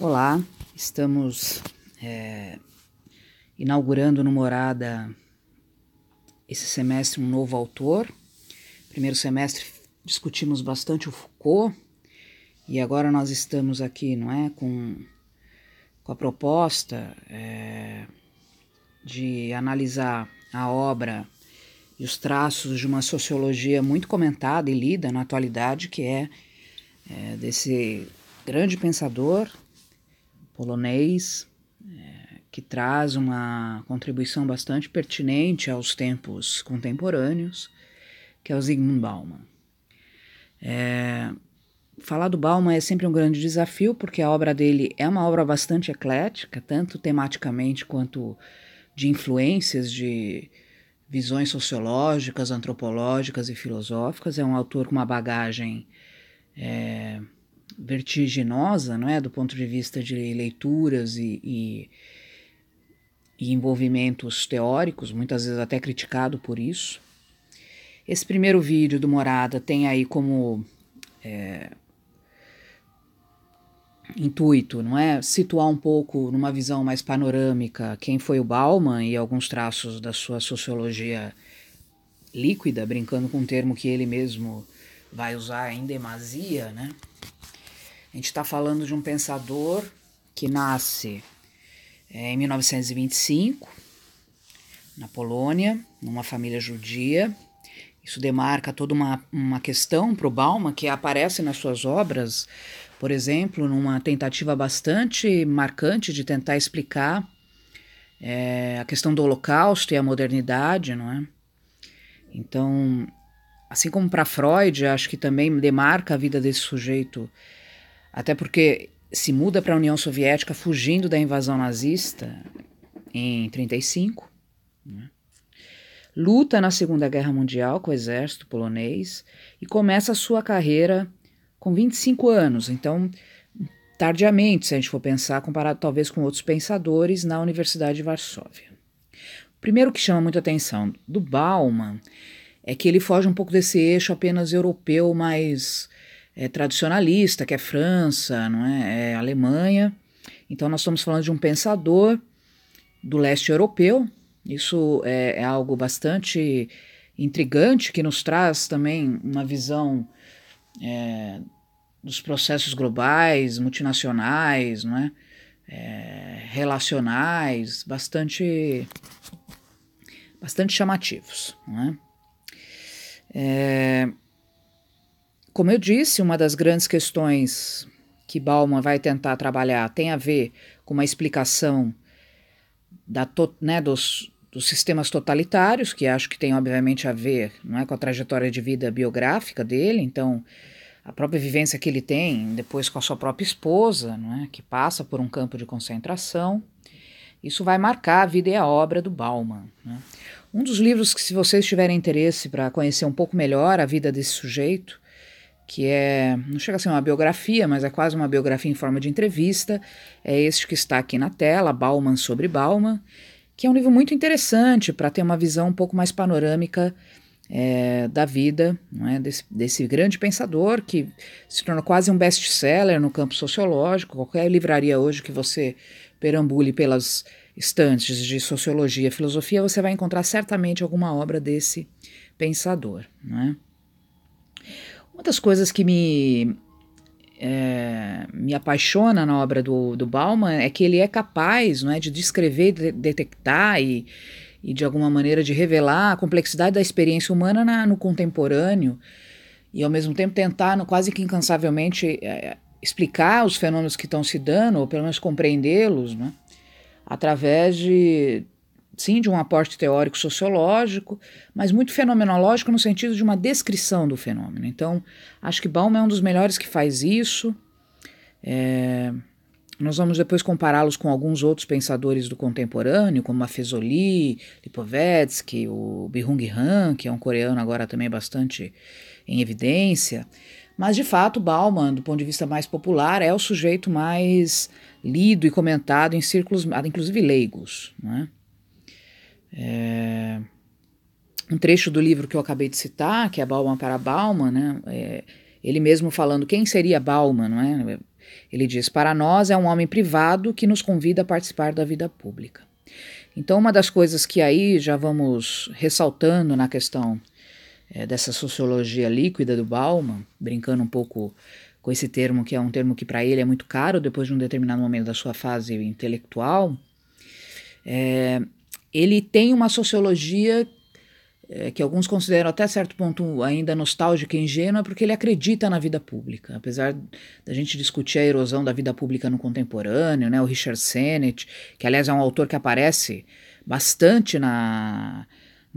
Olá, estamos inaugurando no Morada esse semestre um novo autor. Primeiro semestre discutimos bastante o Foucault e agora nós estamos aqui, não é, com a proposta de analisar a obra e os traços de uma sociologia muito comentada e lida na atualidade, que é desse grande pensador polonês, que traz uma contribuição bastante pertinente aos tempos contemporâneos, que é o Zygmunt Bauman. Falar do Bauman é sempre um grande desafio, porque a obra dele é uma obra bastante eclética, tanto tematicamente quanto de influências de visões sociológicas, antropológicas e filosóficas. É um autor com uma bagagem vertiginosa, não é, do ponto de vista de leituras e envolvimentos teóricos, muitas vezes até criticado por isso. Esse primeiro vídeo do Morada tem aí como intuito, não é, situar um pouco numa visão mais panorâmica quem foi o Bauman e alguns traços da sua sociologia líquida, brincando com um termo que ele mesmo vai usar em demasia, né? A gente está falando de um pensador que nasce em 1925, na Polônia, numa família judia. Isso demarca toda uma questão para o Bauman, que aparece nas suas obras, por exemplo, numa tentativa bastante marcante de tentar explicar a questão do Holocausto e a modernidade, não é? Então, assim como para Freud, acho que também demarca a vida desse sujeito, até porque se muda para a União Soviética fugindo da invasão nazista em 1935, né? Luta na Segunda Guerra Mundial com o exército polonês e começa a sua carreira com 25 anos, então tardiamente, se a gente for pensar, comparado talvez com outros pensadores na Universidade de Varsóvia. O primeiro que chama muita atenção do Bauman é que ele foge um pouco desse eixo apenas europeu mais tradicionalista, que é França, não é? Alemanha. Então nós estamos falando de um pensador do leste europeu. Isso é algo bastante intrigante, que nos traz também uma visão dos processos globais, multinacionais, não é? Relacionais, bastante chamativos, não é? Como eu disse, uma das grandes questões que Bauman vai tentar trabalhar tem a ver com uma explicação dos sistemas totalitários, que acho que tem obviamente a ver, não é, com a trajetória de vida biográfica dele. Então, a própria vivência que ele tem depois com a sua própria esposa, não é, que passa por um campo de concentração, isso vai marcar a vida e a obra do Bauman, né? Um dos livros que, se vocês tiverem interesse para conhecer um pouco melhor a vida desse sujeito, que não chega a ser uma biografia, mas é quase uma biografia em forma de entrevista, é este que está aqui na tela, Bauman sobre Bauman, que é um livro muito interessante para ter uma visão um pouco mais panorâmica da vida, não é, desse grande pensador que se tornou quase um best-seller no campo sociológico. Qualquer livraria hoje que você perambule pelas estantes de sociologia e filosofia, você vai encontrar certamente alguma obra desse pensador, não é? Uma das coisas que me apaixona na obra do Bauman é que ele é capaz, não é, de descrever, detectar e de alguma maneira de revelar a complexidade da experiência humana no contemporâneo e ao mesmo tempo tentar quase que incansavelmente explicar os fenômenos que estão se dando, ou pelo menos compreendê-los, né, através de um aporte teórico sociológico, mas muito fenomenológico no sentido de uma descrição do fenômeno. Então, acho que Bauman é um dos melhores que faz isso. Nós vamos depois compará-los com alguns outros pensadores do contemporâneo, como a Fezoli, Lipovetsky, o Byung Han, que é um coreano agora também bastante em evidência. Mas, de fato, Bauman, do ponto de vista mais popular, é o sujeito mais lido e comentado em círculos, inclusive leigos, não é? Um trecho do livro que eu acabei de citar, que é Bauman para Bauman, né? Ele mesmo falando quem seria Bauman, não é? Ele diz: para nós é um homem privado que nos convida a participar da vida pública. Então, uma das coisas que aí já vamos ressaltando na questão dessa sociologia líquida do Bauman, brincando um pouco com esse termo, que é um termo que para ele é muito caro depois de um determinado momento da sua fase intelectual, ele tem uma sociologia que alguns consideram até certo ponto ainda nostálgica e ingênua, porque ele acredita na vida pública. Apesar da gente discutir a erosão da vida pública no contemporâneo, né, o Richard Sennett, que aliás é um autor que aparece bastante na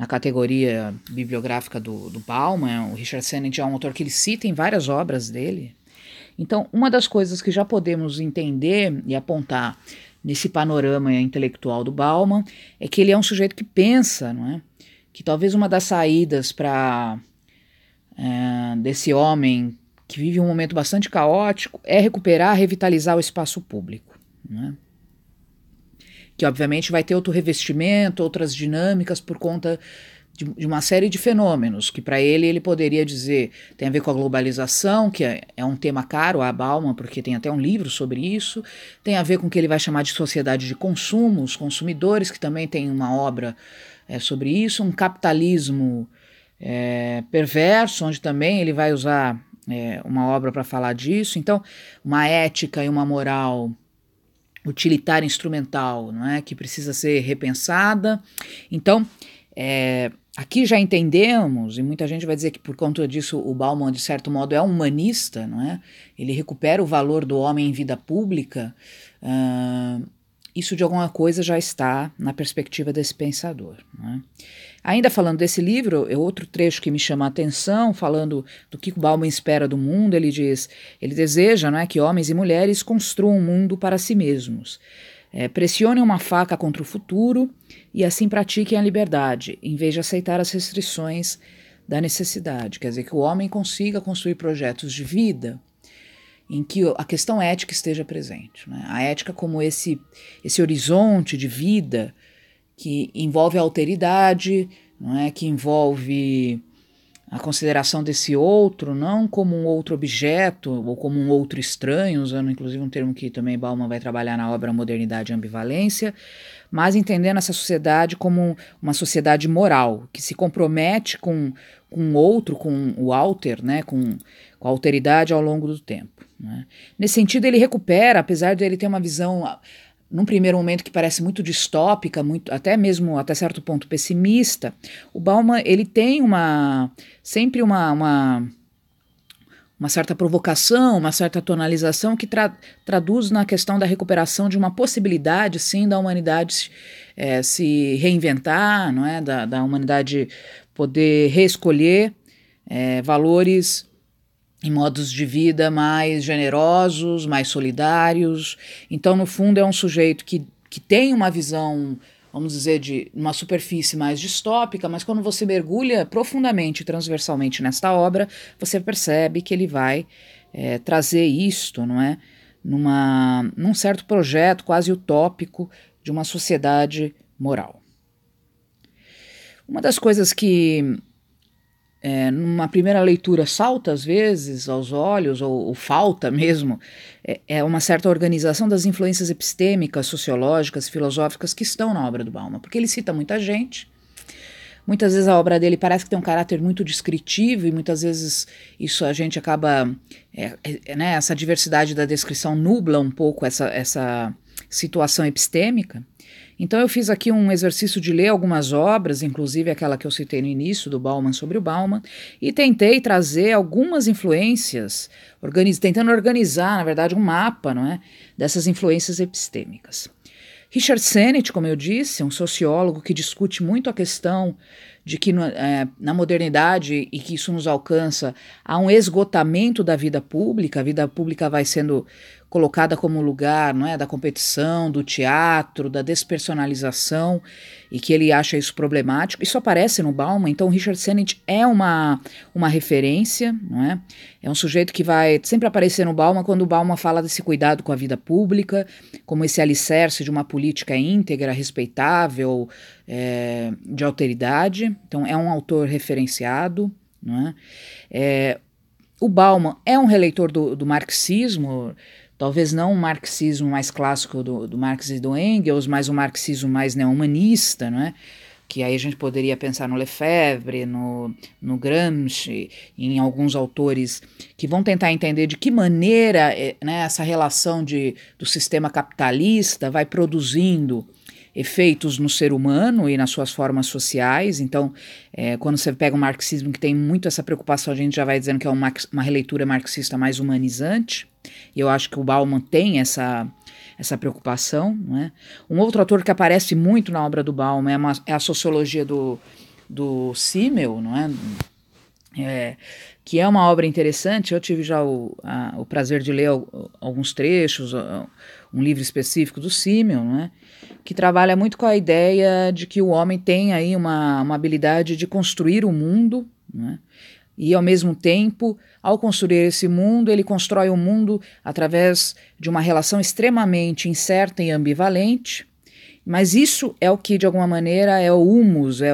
categoria bibliográfica do Bauman. O Richard Sennett é um autor que ele cita em várias obras dele. Então, uma das coisas que já podemos entender e apontar nesse panorama intelectual do Bauman é que ele é um sujeito que pensa, não é? Que talvez uma das saídas desse homem que vive um momento bastante caótico é recuperar, revitalizar o espaço público, né? Que obviamente vai ter outro revestimento, outras dinâmicas por conta de uma série de fenômenos, que para ele poderia dizer, tem a ver com a globalização, que é um tema caro a Bauman, porque tem até um livro sobre isso, tem a ver com o que ele vai chamar de sociedade de consumo, os consumidores, que também tem uma obra sobre isso, um capitalismo perverso, onde também ele vai usar uma obra para falar disso. Então, uma ética e uma moral utilitária instrumental, não é, que precisa ser repensada. Então, aqui já entendemos, e muita gente vai dizer que por conta disso o Bauman, de certo modo, é um humanista, não é? Ele recupera o valor do homem em vida pública. Isso de alguma coisa já está na perspectiva desse pensador, não é? Ainda falando desse livro, é outro trecho que me chama a atenção, falando do que o Bauman espera do mundo. Ele diz, ele deseja, não é, que homens e mulheres construam um mundo para si mesmos, pressionem uma faca contra o futuro e assim pratiquem a liberdade, em vez de aceitar as restrições da necessidade. Quer dizer, que o homem consiga construir projetos de vida em que a questão ética esteja presente, né? A ética como esse horizonte de vida que envolve a alteridade, não é? Que envolve a consideração desse outro, não como um outro objeto ou como um outro estranho, usando inclusive um termo que também Bauman vai trabalhar na obra Modernidade e Ambivalência, mas entendendo essa sociedade como uma sociedade moral, que se compromete com o outro, com o alter, né? Com a alteridade ao longo do tempo, né? Nesse sentido, ele recupera, apesar de ele ter uma visão num primeiro momento que parece muito distópica, muito, até mesmo até certo ponto pessimista, o Bauman ele tem sempre uma certa provocação, uma certa tonalização que traduz na questão da recuperação de uma possibilidade, sim, da humanidade se reinventar, não é? Da humanidade poder reescolher valores em modos de vida mais generosos, mais solidários. Então, no fundo, é um sujeito que tem uma visão, vamos dizer, de uma superfície mais distópica, mas quando você mergulha profundamente e transversalmente nesta obra, você percebe que ele vai trazer isto, não é? Num certo projeto quase utópico de uma sociedade moral. Uma das coisas que numa primeira leitura salta às vezes aos olhos, ou falta mesmo, é uma certa organização das influências epistêmicas, sociológicas, filosóficas que estão na obra do Bauman, porque ele cita muita gente, muitas vezes a obra dele parece que tem um caráter muito descritivo e muitas vezes isso a gente acaba, né, essa diversidade da descrição nubla um pouco essa situação epistêmica. Então eu fiz aqui um exercício de ler algumas obras, inclusive aquela que eu citei no início, do Bauman sobre o Bauman, e tentei trazer algumas influências, tentando organizar, na verdade, um mapa, não é, dessas influências epistêmicas. Richard Sennett, como eu disse, é um sociólogo que discute muito a questão de que na modernidade, e que isso nos alcança, há um esgotamento da vida pública. A vida pública vai sendo colocada como lugar, não é, da competição, do teatro, da despersonalização, e que ele acha isso problemático. Isso aparece no Bauman, então Richard Sennett é uma referência, não é? É um sujeito que vai sempre aparecer no Bauman quando o Bauman fala desse cuidado com a vida pública, como esse alicerce de uma política íntegra, respeitável, de alteridade. Então é um autor referenciado, não é? O Bauman é um releitor do marxismo, talvez não um marxismo mais clássico do Marx e do Engels, mas um marxismo mais neo-humanista, não é? Que aí a gente poderia pensar no Lefebvre, no Gramsci, em alguns autores que vão tentar entender de que maneira, né, essa relação do sistema capitalista vai produzindo efeitos no ser humano e nas suas formas sociais. Então, quando você pega o marxismo, que tem muito essa preocupação, a gente já vai dizendo que é uma releitura marxista mais humanizante, e eu acho que o Bauman tem essa preocupação, né? Um outro autor que aparece muito na obra do Bauman é a sociologia do Simmel, não é? Que é uma obra interessante. Eu tive já o prazer de ler alguns trechos, um livro específico do Simmel, não é? Que trabalha muito com a ideia de que o homem tem aí uma habilidade de construir o mundo, não é? E, ao mesmo tempo, ao construir esse mundo, ele constrói o mundo através de uma relação extremamente incerta e ambivalente, mas isso é o que, de alguma maneira, é o humus, é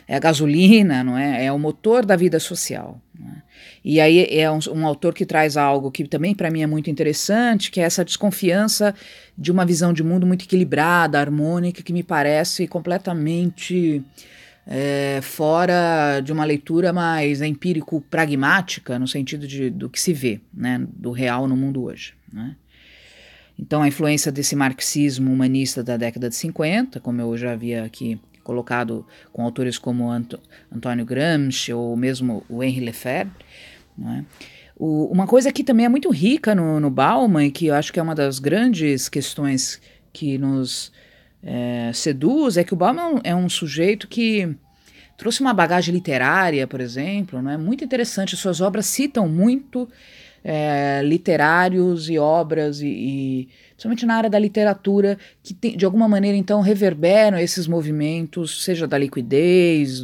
a gasolina, não é? É o motor da vida social. Não é? E aí é um autor que traz algo que também para mim é muito interessante, que é essa desconfiança de uma visão de mundo muito equilibrada, harmônica, que me parece completamente fora de uma leitura mais empírico-pragmática, no sentido do que se vê, né, do real no mundo hoje, né? Então, a influência desse marxismo humanista da década de 50, como eu já havia aqui colocado com autores como Antônio Gramsci ou mesmo o Henri Lefebvre, né? Uma coisa que também é muito rica no Bauman, e que eu acho que é uma das grandes questões que nos seduz, é que o Bauman é um sujeito que trouxe uma bagagem literária, por exemplo, né, muito interessante. Suas obras citam muito literários e obras, principalmente na área da literatura, que de alguma maneira então reverberam esses movimentos, seja da liquidez,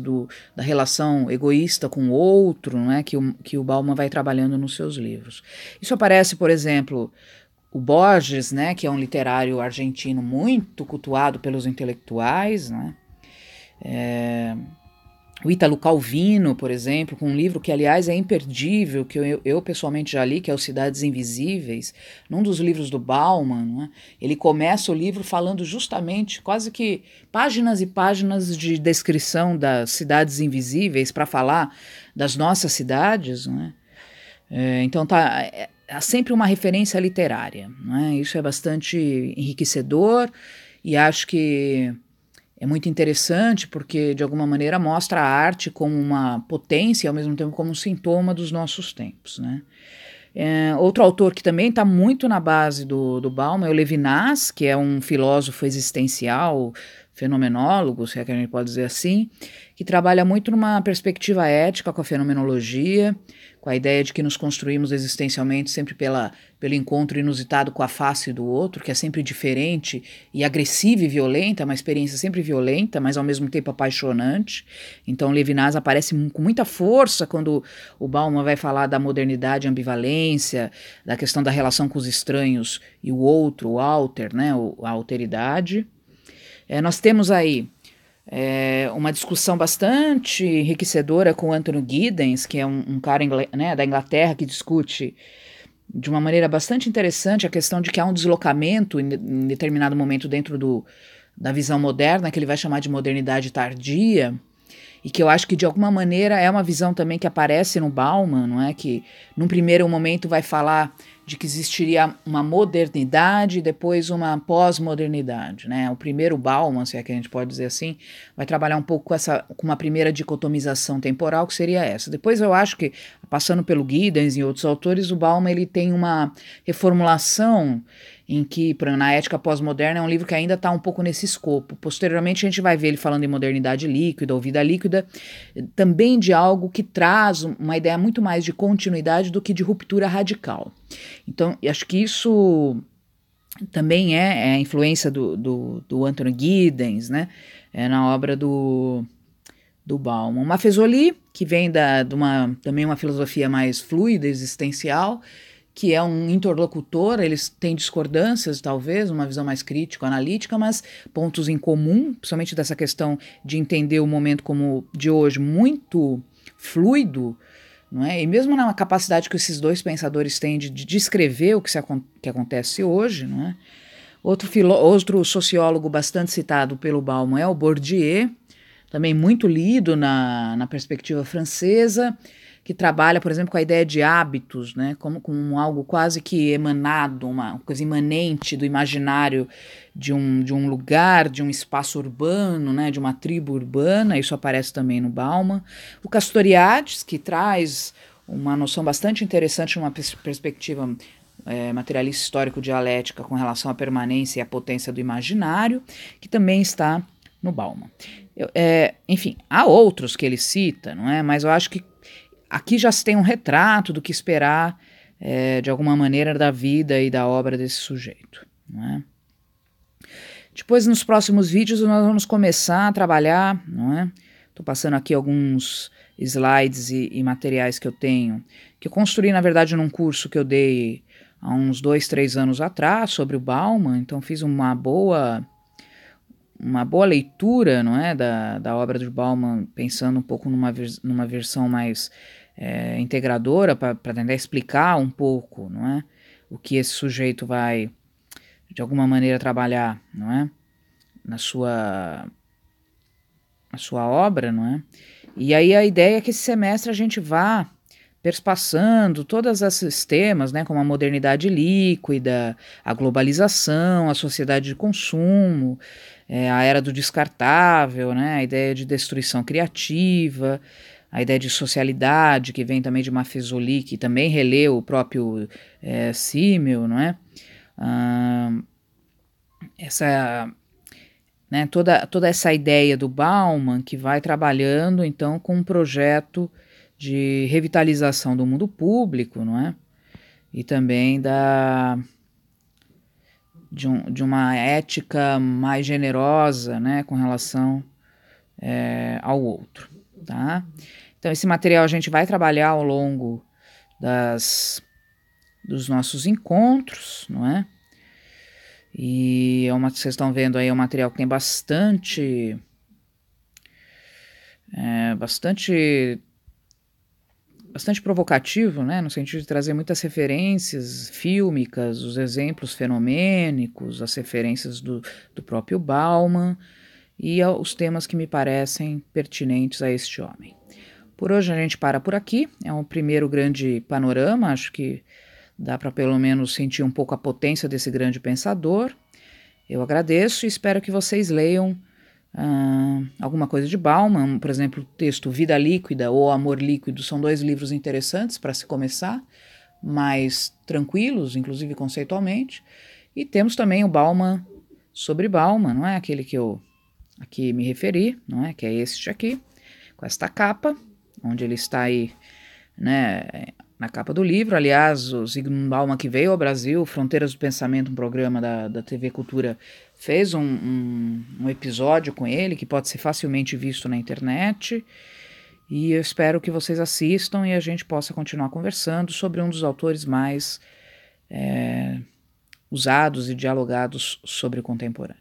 da relação egoísta com o outro, né, que o Bauman vai trabalhando nos seus livros. Isso aparece, por exemplo, o Borges, né, que é um literário argentino muito cultuado pelos intelectuais, né? O Ítalo Calvino, por exemplo, com um livro que, aliás, é imperdível, que eu pessoalmente já li, que é o Cidades Invisíveis, num dos livros do Bauman, né? Ele começa o livro falando justamente, quase que páginas e páginas de descrição das cidades invisíveis para falar das nossas cidades, né? Então há sempre uma referência literária, né? Isso é bastante enriquecedor e acho que é muito interessante porque, de alguma maneira, mostra a arte como uma potência e, ao mesmo tempo, como um sintoma dos nossos tempos, né? Outro autor que também está muito na base do Bauman é o Levinas, que é um filósofo existencial, fenomenólogo, se é que a gente pode dizer assim, que trabalha muito numa perspectiva ética com a fenomenologia, com a ideia de que nos construímos existencialmente sempre pelo encontro inusitado com a face do outro, que é sempre diferente e agressiva e violenta, uma experiência sempre violenta, mas ao mesmo tempo apaixonante. Então Levinas aparece com muita força quando o Bauman vai falar da modernidade, ambivalência, da questão da relação com os estranhos e o outro, o alter, né, a alteridade. Nós temos aí uma discussão bastante enriquecedora com Anthony Giddens, que é um cara né, da Inglaterra, que discute de uma maneira bastante interessante a questão de que há um deslocamento em determinado momento dentro da visão moderna, que ele vai chamar de modernidade tardia, e que eu acho que de alguma maneira é uma visão também que aparece no Bauman, não é? Que num primeiro momento vai falar de que existiria uma modernidade e depois uma pós-modernidade, né? O primeiro Bauman, se é que a gente pode dizer assim, vai trabalhar um pouco com uma primeira dicotomização temporal, que seria essa. Depois eu acho que, passando pelo Giddens e outros autores, o Bauman ele tem uma reformulação em que, na Ética Pós-Moderna, é um livro que ainda está um pouco nesse escopo. Posteriormente, a gente vai ver ele falando em modernidade líquida ou vida líquida, também de algo que traz uma ideia muito mais de continuidade do que de ruptura radical. Então, acho que isso também é a influência do Anthony Giddens, né, na obra do Bauman. Maffezoli, que vem também uma filosofia mais fluida, existencial, que é um interlocutor, eles têm discordâncias, talvez, uma visão mais crítico-analítica, mas pontos em comum, principalmente dessa questão de entender o momento como de hoje muito fluido, não é? E mesmo na capacidade que esses dois pensadores têm de descrever o que acontece hoje, não é? Outro sociólogo bastante citado pelo Bauman é o Bourdieu, também muito lido na perspectiva francesa, que trabalha, por exemplo, com a ideia de hábitos, né, como algo quase que emanado, uma coisa imanente do imaginário de um lugar, de um espaço urbano, né, de uma tribo urbana. Isso aparece também no Bauman. O Castoriadis, que traz uma noção bastante interessante numa perspectiva materialista histórico-dialética com relação à permanência e à potência do imaginário, que também está no Bauman. Enfim, há outros que ele cita, não é? Mas eu acho que aqui já se tem um retrato do que esperar, de alguma maneira, da vida e da obra desse sujeito, não é? Depois, nos próximos vídeos, nós vamos começar a trabalhar, não é? Estou passando aqui alguns slides e materiais que eu tenho, que eu construí, na verdade, num curso que eu dei há uns 2, 3 anos atrás, sobre o Bauman. Então fiz uma boa leitura, não é, da obra do Bauman, pensando um pouco numa versão mais integradora, para tentar explicar um pouco, não é, o que esse sujeito vai, de alguma maneira, trabalhar, não é, na sua obra, não é. E aí a ideia é que esse semestre a gente vá perspassando todos esses temas, né, como a modernidade líquida, a globalização, a sociedade de consumo, a era do descartável, né, a ideia de destruição criativa, a ideia de socialidade, que vem também de Maffesoli, que também releu o próprio Simmel, não é? Né, toda essa ideia do Bauman, que vai trabalhando, então, com um projeto de revitalização do mundo público, não é? E também de uma ética mais generosa, né, com relação ao outro, tá? Então, esse material a gente vai trabalhar ao longo dos nossos encontros, não é? E vocês estão vendo aí, é um material que tem bastante provocativo, né, no sentido de trazer muitas referências fílmicas, os exemplos fenomênicos, as referências do próprio Bauman e os temas que me parecem pertinentes a este homem. Por hoje a gente para por aqui, é um primeiro grande panorama, acho que dá para pelo menos sentir um pouco a potência desse grande pensador. Eu agradeço e espero que vocês leiam alguma coisa de Bauman, por exemplo, o texto Vida Líquida ou Amor Líquido, são 2 livros interessantes para se começar, mais tranquilos, inclusive conceitualmente. E temos também o Bauman sobre Bauman, não é? Aquele que eu aqui me referi, não é? Que é este aqui, com esta capa, onde ele está aí, né, na capa do livro. Aliás, o Zygmunt Bauman, que veio ao Brasil, Fronteiras do Pensamento, um programa da TV Cultura, fez um episódio com ele, que pode ser facilmente visto na internet, e eu espero que vocês assistam e a gente possa continuar conversando sobre um dos autores mais usados e dialogados sobre o contemporâneo.